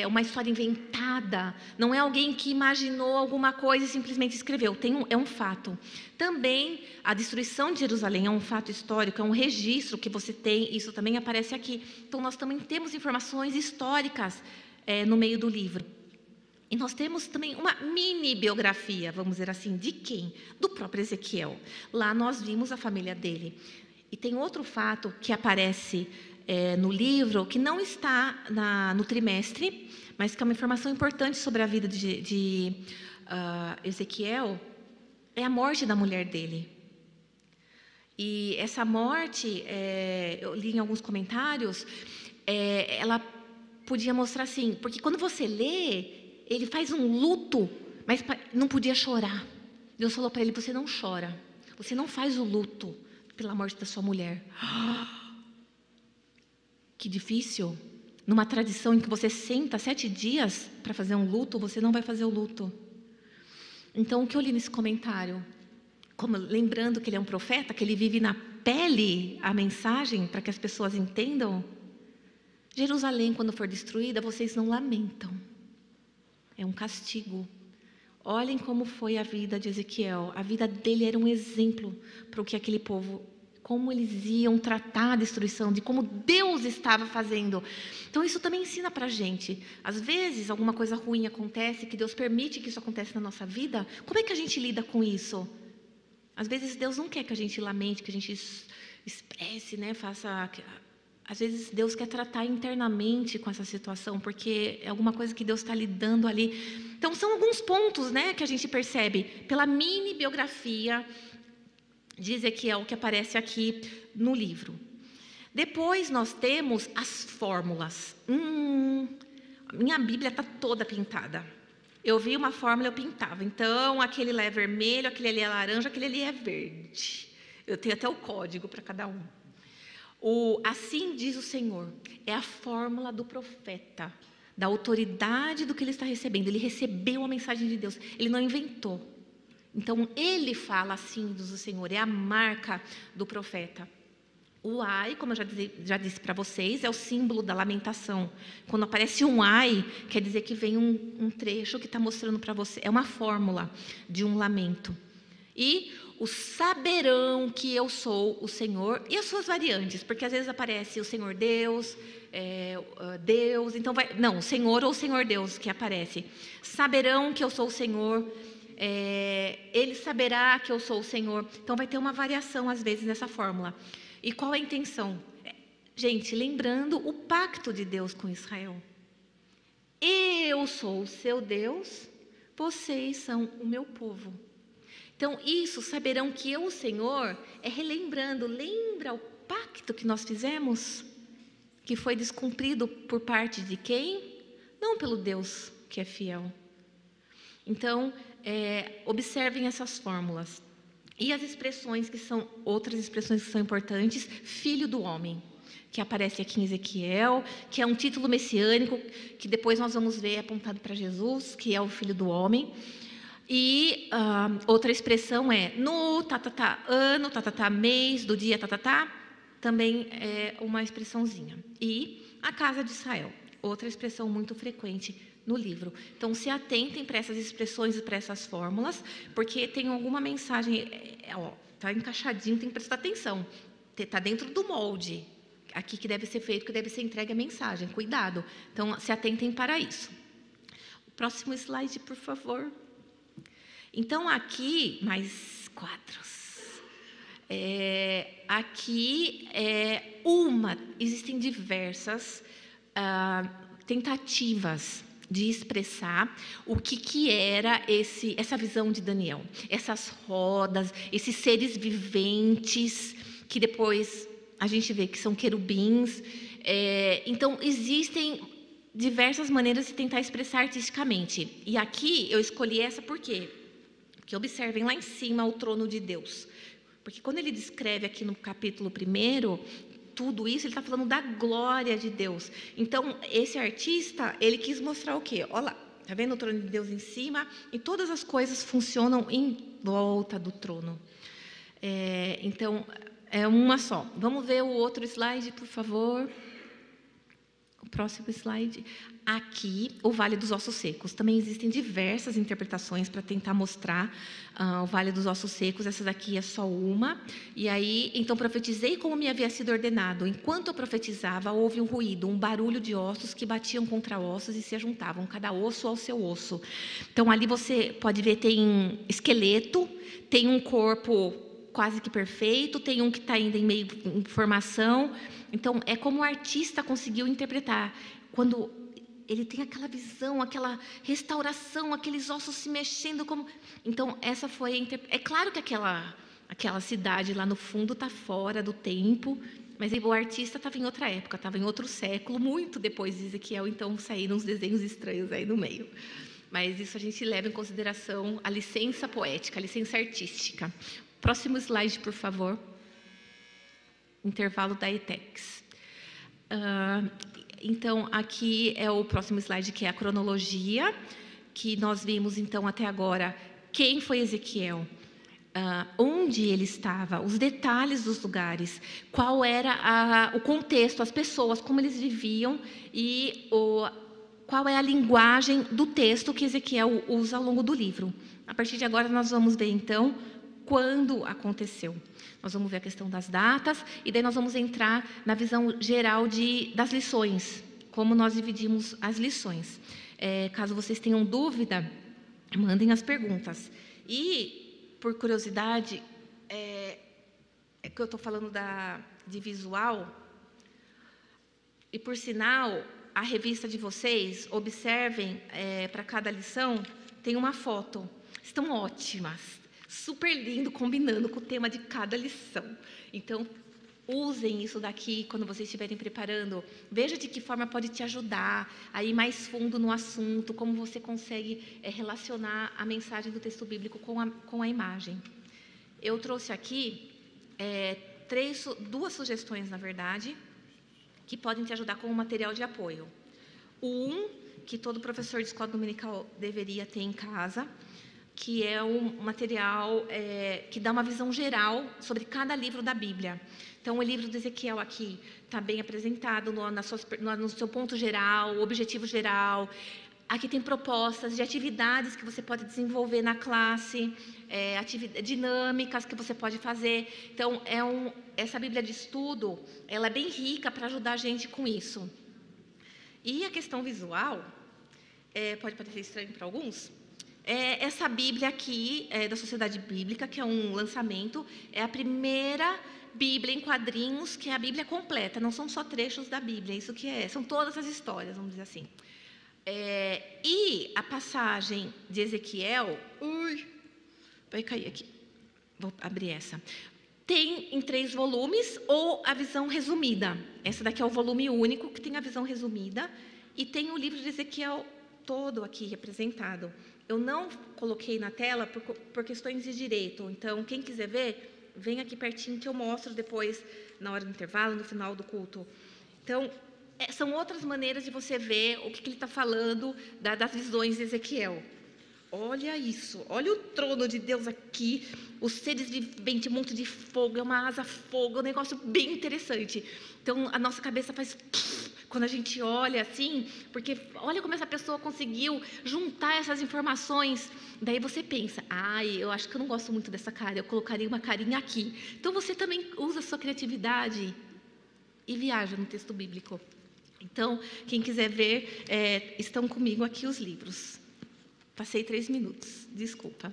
uma história inventada, não é alguém que imaginou alguma coisa e simplesmente escreveu, é um fato. Também a destruição de Jerusalém é um fato histórico, é um registro que você tem, isso também aparece aqui. Então nós também temos informações históricas no meio do livro. E nós temos também uma mini biografia, vamos dizer assim, de quem? Do próprio Ezequiel. Lá nós vimos a família dele. E tem outro fato que aparece no livro, que não está no trimestre, mas que é uma informação importante sobre a vida de Ezequiel, é a morte da mulher dele. E essa morte, eu li em alguns comentários, ela podia mostrar assim, porque quando você lê, ele faz um luto, mas não podia chorar. Deus falou para ele, você não chora, você não faz o luto pela morte da sua mulher. Que difícil. Numa tradição em que você senta 7 dias para fazer um luto, você não vai fazer o luto. Então, o que eu li nesse comentário? Lembrando que ele é um profeta, que ele vive na pele a mensagem para que as pessoas entendam. Jerusalém, quando for destruída, vocês não lamentam. É um castigo. Olhem como foi a vida de Ezequiel. A vida dele era um exemplo para o que aquele povo, como eles iam tratar a destruição, de como Deus estava fazendo. Então isso também ensina para a gente. Às vezes alguma coisa ruim acontece, que Deus permite que isso aconteça na nossa vida. Como é que a gente lida com isso? Às vezes Deus não quer que a gente lamente, que a gente expresse, né, faça às vezes Deus quer tratar internamente com essa situação, porque é alguma coisa que Deus está lidando ali. Então, são alguns pontos, né, que a gente percebe pela mini biografia de Ezequiel que aparece aqui no livro. Depois nós temos as fórmulas. Minha Bíblia está toda pintada. Eu vi uma fórmula, eu pintava. Então, aquele lá é vermelho, aquele ali é laranja, aquele ali é verde. Eu tenho até o código para cada um. Assim diz o Senhor, é a fórmula do profeta, da autoridade do que ele está recebendo. Ele recebeu a mensagem de Deus, ele não inventou. Então, ele fala assim diz o Senhor, é a marca do profeta. O ai, como eu já disse para vocês, é o símbolo da lamentação. Quando aparece um ai, quer dizer que vem um trecho que está mostrando para você, é uma fórmula de um lamento. E os saberão que eu sou o Senhor, e as suas variantes, porque às vezes aparece o Senhor Deus, Deus, então não, Senhor ou Senhor Deus que aparece. Saberão que eu sou o Senhor, ele saberá que eu sou o Senhor. Então vai ter uma variação às vezes nessa fórmula. E qual é a intenção? Gente, lembrando o pacto de Deus com Israel. Eu sou o seu Deus, vocês são o meu povo. Então, isso, saberão que eu, o Senhor, é relembrando, lembra o pacto que nós fizemos? Que foi descumprido por parte de quem? Não pelo Deus que é fiel. Então, observem essas fórmulas. E as expressões que são, outras expressões que são importantes, filho do homem, que aparece aqui em Ezequiel, que é um título messiânico, que depois nós vamos ver apontado para Jesus, que é o filho do homem. E outra expressão é no ano, mês, do dia, também é uma expressãozinha. E a casa de Israel, outra expressão muito frequente no livro. Então, se atentem para essas expressões e para essas fórmulas, porque tem alguma mensagem, está encaixadinho, tem que prestar atenção. Está dentro do molde, aqui que deve ser feito, que deve ser entregue a mensagem. Cuidado. Então, se atentem para isso. O próximo slide, por favor. Então, aqui, mais quadros. Aqui existem diversas tentativas de expressar o que era essa visão de Daniel. Essas rodas, esses seres viventes, que depois a gente vê que são querubins. Então, existem diversas maneiras de tentar expressar artisticamente. E aqui eu escolhi essa por quê? Porque observem lá em cima o trono de Deus. Porque quando ele descreve aqui no capítulo 1, tudo isso, ele está falando da glória de Deus. Então, esse artista, ele quis mostrar o quê? Olha lá, está vendo o trono de Deus em cima? E todas as coisas funcionam em volta do trono. Então, é uma só. Vamos ver o outro slide, por favor. O próximo slide. Aqui, o Vale dos Ossos Secos. Também existem diversas interpretações para tentar mostrar o Vale dos Ossos Secos. Essa daqui é só uma. E aí, então, profetizei como me havia sido ordenado. Enquanto eu profetizava, houve um ruído, um barulho de ossos que batiam contra ossos e se juntavam, cada osso ao seu osso. Então, ali você pode ver, tem esqueleto, tem um corpo quase que perfeito, tem um que está ainda em meio em formação. Então, é como o artista conseguiu interpretar. Quando ele tem aquela visão, aquela restauração, aqueles ossos se mexendo como... Então, essa foi... É claro que aquela cidade lá no fundo está fora do tempo, mas o artista estava em outra época, estava em outro século, muito depois de Ezequiel, então saíram uns desenhos estranhos aí no meio. Mas isso a gente leva em consideração a licença poética, a licença artística. Próximo slide, por favor. Intervalo da ETEX. Então, aqui é o próximo slide, que é a cronologia, que nós vimos, então, até agora, quem foi Ezequiel, onde ele estava, os detalhes dos lugares, qual era o contexto, as pessoas, como eles viviam e qual é a linguagem do texto que Ezequiel usa ao longo do livro. A partir de agora, nós vamos ver, então, quando aconteceu. Nós vamos ver a questão das datas e daí nós vamos entrar na visão geral das lições, como nós dividimos as lições. Caso vocês tenham dúvida, mandem as perguntas. E, por curiosidade, que eu estou falando de visual, E, por sinal, a revista de vocês, observem, para cada lição, tem uma foto. Estão ótimas, super lindo, combinando com o tema de cada lição. Então, usem isso daqui quando vocês estiverem preparando. Veja de que forma pode te ajudar a ir mais fundo no assunto, como você consegue relacionar a mensagem do texto bíblico com a imagem. Eu trouxe aqui duas sugestões, na verdade, que podem te ajudar como material de apoio. Que todo professor de escola dominical deveria ter em casa, que é um material que dá uma visão geral sobre cada livro da Bíblia. Então, o livro de Ezequiel aqui está bem apresentado no seu ponto geral, o objetivo geral. Aqui tem propostas de atividades que você pode desenvolver na classe, dinâmicas que você pode fazer. Então, essa Bíblia de estudo, ela é bem rica para ajudar a gente com isso. E a questão visual, pode parecer estranho para alguns, essa Bíblia aqui, da Sociedade Bíblica, que é um lançamento, é a primeira Bíblia em quadrinhos, que é a Bíblia completa, não são só trechos da Bíblia, isso que são todas as histórias, vamos dizer assim. E a passagem de Ezequiel, vai cair aqui, vou abrir essa, tem em 3 volumes, ou a visão resumida. Essa daqui é o volume único, que tem a visão resumida, e tem o livro de Ezequiel todo aqui representado. Eu não coloquei na tela por questões de direito, então, quem quiser ver, vem aqui pertinho que eu mostro depois, na hora do intervalo, no final do culto. Então, são outras maneiras de você ver o que ele está falando das visões de Ezequiel. Olha isso, olha o trono de Deus aqui, os seres viventes, um monte de fogo, é uma asa fogo, é um negócio bem interessante. Então, a nossa cabeça faz quando a gente olha assim, porque olha como essa pessoa conseguiu juntar essas informações. Daí você pensa, eu acho que eu não gosto muito dessa cara, eu colocaria uma carinha aqui. Então, você também usa a sua criatividade e viaja no texto bíblico. Então, quem quiser ver, estão comigo aqui os livros. Passei 3 minutos, desculpa.